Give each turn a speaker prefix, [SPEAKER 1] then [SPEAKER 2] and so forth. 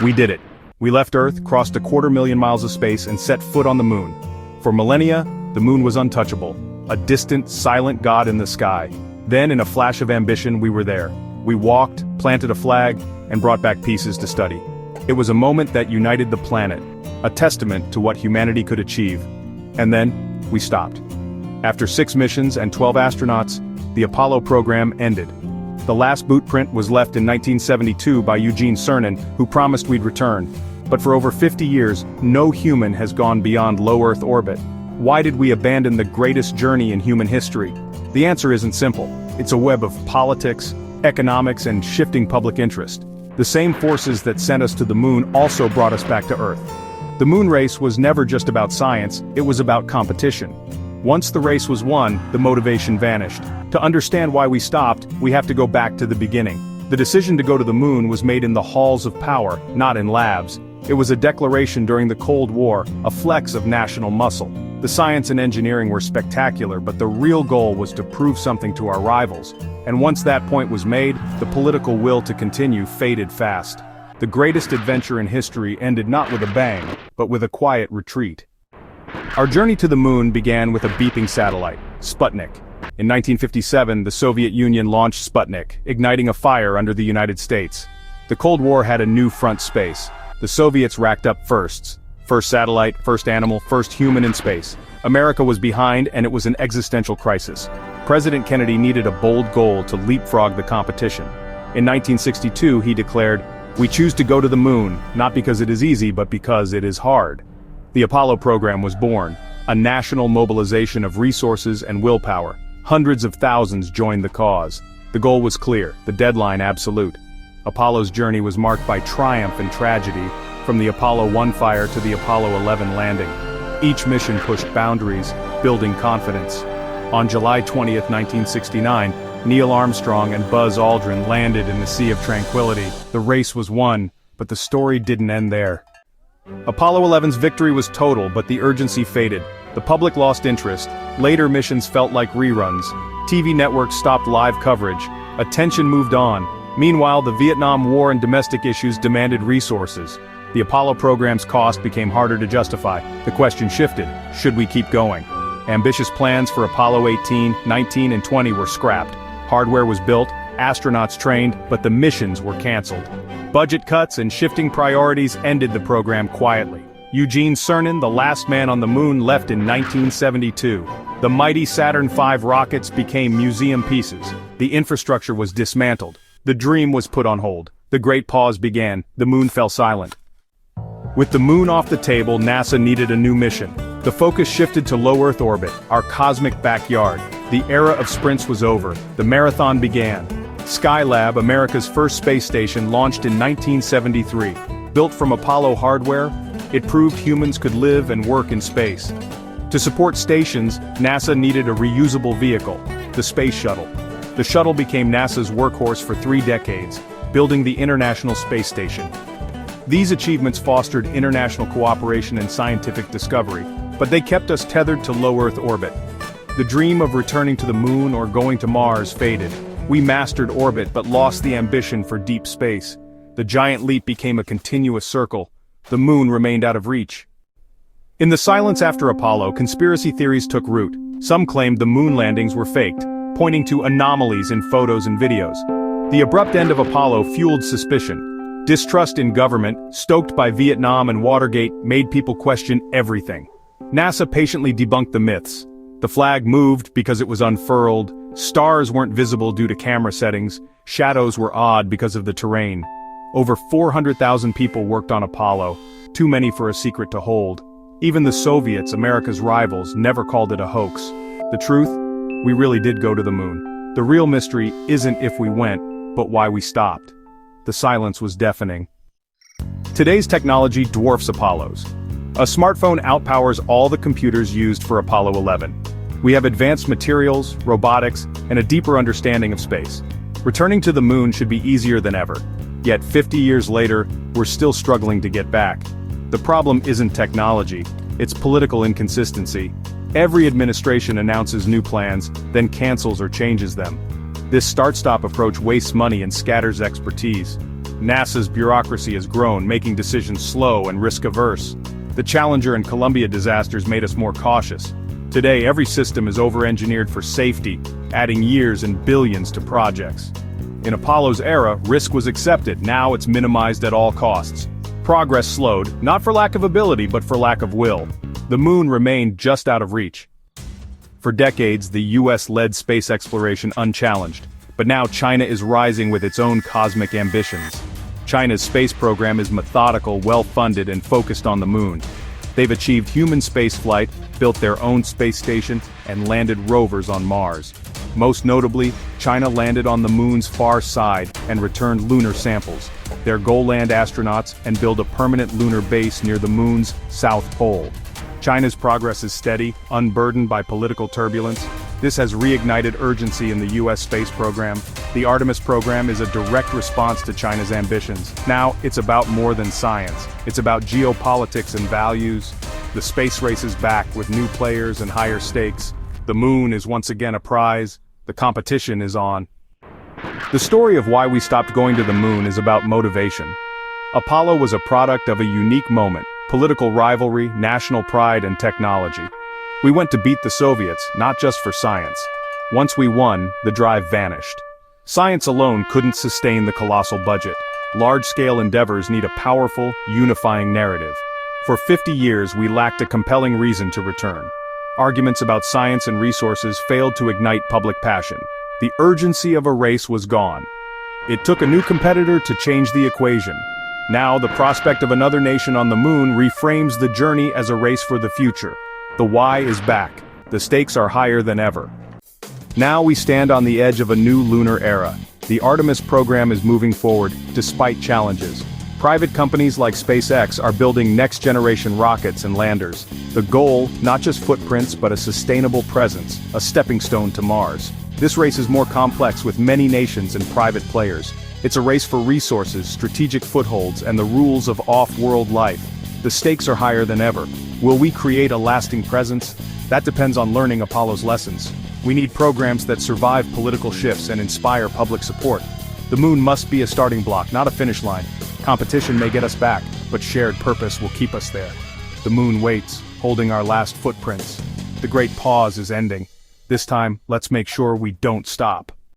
[SPEAKER 1] We did it. We left Earth, crossed 250,000 miles of space, and set foot on the moon. For millennia, the moon was untouchable, a distant, silent god in the sky. Then, in a flash of ambition, we were there. We walked, planted a flag, and brought back pieces to study. It was a moment that united the planet, a testament to what humanity could achieve. And then, we stopped. After 6 missions and 12 astronauts, the Apollo program ended. The last boot print was left in 1972 by Eugene Cernan, who promised we'd return. But for over 50 years, no human has gone beyond low Earth orbit. Why did we abandon the greatest journey in human history? The answer isn't simple. It's a web of politics, economics, and shifting public interest. The same forces that sent us to the moon also brought us back to Earth. The moon race was never just about science, it was about competition. Once the race was won, the motivation vanished. To understand why we stopped, we have to go back to the beginning. The decision to go to the moon was made in the halls of power, not in labs. It was a declaration during the Cold War, a flex of national muscle. The science and engineering were spectacular, but the real goal was to prove something to our rivals. And once that point was made, the political will to continue faded fast. The greatest adventure in history ended not with a bang, but with a quiet retreat. Our journey to the moon began with a beeping satellite, Sputnik. In 1957, the Soviet Union launched Sputnik, igniting a fire under the United States. The Cold War had a new front space. The Soviets racked up firsts. First satellite, first animal, first human in space. America was behind, and it was an existential crisis. President Kennedy needed a bold goal to leapfrog the competition. In 1962, he declared, "We choose to go to the moon, not because it is easy, but because it is hard." The Apollo program was born, a national mobilization of resources and willpower. Hundreds of thousands joined the cause. The goal was clear, the deadline absolute. Apollo's journey was marked by triumph and tragedy, from the Apollo 1 fire to the Apollo 11 landing. Each mission pushed boundaries, building confidence. On July 20, 1969, Neil Armstrong and Buzz Aldrin landed in the Sea of Tranquility. The race was won, but the story didn't end there. Apollo 11's victory was total, but the urgency faded. The public lost interest. Later missions felt like reruns. TV networks stopped live coverage. Attention moved on. Meanwhile, the Vietnam War and domestic issues demanded resources. The Apollo program's cost became harder to justify. The question shifted: should we keep going? Ambitious plans for Apollo 18, 19, and 20 were scrapped. Hardware was built, astronauts trained, but the missions were canceled. Budget cuts and shifting priorities ended the program quietly. Eugene Cernan, the last man on the moon, left in 1972. The mighty Saturn V rockets became museum pieces. The infrastructure was dismantled. The dream was put on hold. The great pause began. The moon fell silent. With the moon off the table, NASA needed a new mission. The focus shifted to low Earth orbit, our cosmic backyard. The era of sprints was over. The marathon began. Skylab, America's first space station, launched in 1973. Built from Apollo hardware, it proved humans could live and work in space. To support stations, NASA needed a reusable vehicle, the Space Shuttle. The shuttle became NASA's workhorse for 3 decades, building the International Space Station. These achievements fostered international cooperation and scientific discovery, but they kept us tethered to low Earth orbit. The dream of returning to the moon or going to Mars faded. We mastered orbit but lost the ambition for deep space. The giant leap became a continuous circle. The moon remained out of reach. In the silence after Apollo, conspiracy theories took root. Some claimed the moon landings were faked, pointing to anomalies in photos and videos. The abrupt end of Apollo fueled suspicion. Distrust in government, stoked by Vietnam and Watergate, made people question everything. NASA patiently debunked the myths. The flag moved because it was unfurled, stars weren't visible due to camera settings, shadows were odd because of the terrain. Over 400,000 people worked on Apollo, too many for a secret to hold. Even the Soviets, America's rivals, never called it a hoax. The truth? We really did go to the moon. The real mystery isn't if we went, but why we stopped. The silence was deafening. Today's technology dwarfs Apollo's. A smartphone outpowers all the computers used for Apollo 11. We have advanced materials, robotics, and a deeper understanding of space. Returning to the moon should be easier than ever. Yet 50 years later, we're still struggling to get back. The problem isn't technology, it's political inconsistency. Every administration announces new plans, then cancels or changes them. This start-stop approach wastes money and scatters expertise. NASA's bureaucracy has grown, making decisions slow and risk-averse. The Challenger and Columbia disasters made us more cautious. Today, every system is over-engineered for safety, adding years and billions to projects. In Apollo's era, risk was accepted, now it's minimized at all costs. Progress slowed, not for lack of ability but for lack of will. The moon remained just out of reach. For decades, the US led space exploration unchallenged, but now China is rising with its own cosmic ambitions. China's space program is methodical, well-funded, and focused on the moon. They've achieved human spaceflight, built their own space station, and landed rovers on Mars. Most notably, China landed on the moon's far side and returned lunar samples. Their goal: land astronauts and build a permanent lunar base near the moon's south pole. China's progress is steady, unburdened by political turbulence. This has reignited urgency in the US space program. The Artemis program is a direct response to China's ambitions. Now, it's about more than science. It's about geopolitics and values. The space race is back with new players and higher stakes. The moon is once again a prize. The competition is on. The story of why we stopped going to the moon is about motivation. Apollo was a product of a unique moment: political rivalry, national pride, and technology. We went to beat the Soviets, not just for science. Once we won, the drive vanished. Science alone couldn't sustain the colossal budget. Large-scale endeavors need a powerful, unifying narrative. For 50 years, we lacked a compelling reason to return. Arguments about science and resources failed to ignite public passion. The urgency of a race was gone. It took a new competitor to change the equation. Now, the prospect of another nation on the moon reframes the journey as a race for the future. The why is back. The stakes are higher than ever. Now we stand on the edge of a new lunar era. The Artemis program is moving forward, despite challenges. Private companies like SpaceX are building next-generation rockets and landers. The goal, not just footprints but a sustainable presence, a stepping stone to Mars. This race is more complex, with many nations and private players. It's a race for resources, strategic footholds, and the rules of off-world life. The stakes are higher than ever. Will we create a lasting presence? That depends on learning Apollo's lessons. We need programs that survive political shifts and inspire public support. The moon must be a starting block, not a finish line. Competition may get us back, but shared purpose will keep us there. The moon waits, holding our last footprints. The great pause is ending. This time, let's make sure we don't stop.